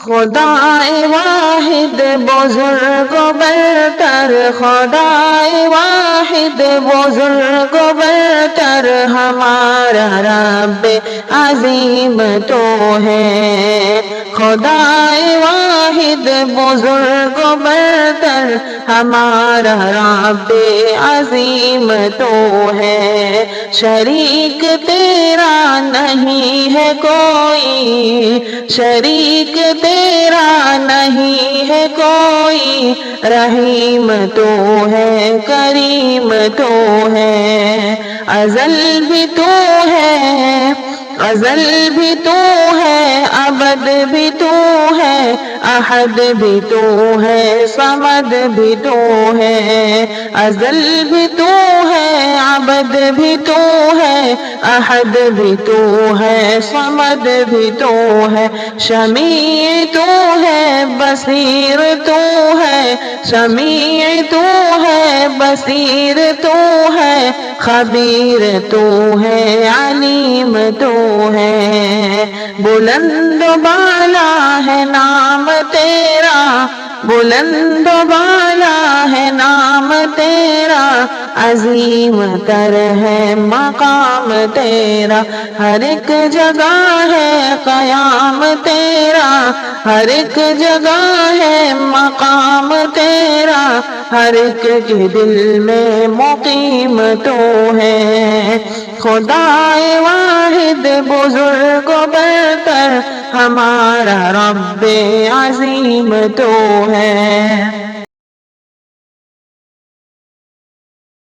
خدائے واحد بزرگ و برتر، خدائے واحد بزرگ و برتر، ہمارا رب عظیم تو ہے۔ خدائے واحد بزرگ و برتر، ہمارا رب عظیم تو ہے۔ شریک تیرا نہیں ہے کوئی، شریک تیرا نہیں ہے کوئی، رحیم تو ہے کریم تو ہے۔ ازل بھی تو ہے، ازل بھی تو ہے، ابد بھی تو ہے، احد بھی تو ہے، صمد بھی تو ہے۔ ازل بھی تو ہے، ابد بھی تو ہے، احد بھی تو ہے، صمد بھی تو ہے۔ شمیع تو ہے، بصیر تو ہے، شمیع تو ہے، بصیر تو ہے، خبیر تو ہے، علیم تو ہے۔ بلند و بالا ہے نام تیرا، بلند و بالا ہے نام تیرا، عظیم تر ہے مقام تیرا۔ ہر ایک جگہ ہے قیام تیرا، ہر ایک جگہ ہے مقام تیرا، ہر ایک کے دل میں مقیم تو ہے۔ خدائے واحد بزرگ و برتر، ہمارا رب عظیم تو ہے۔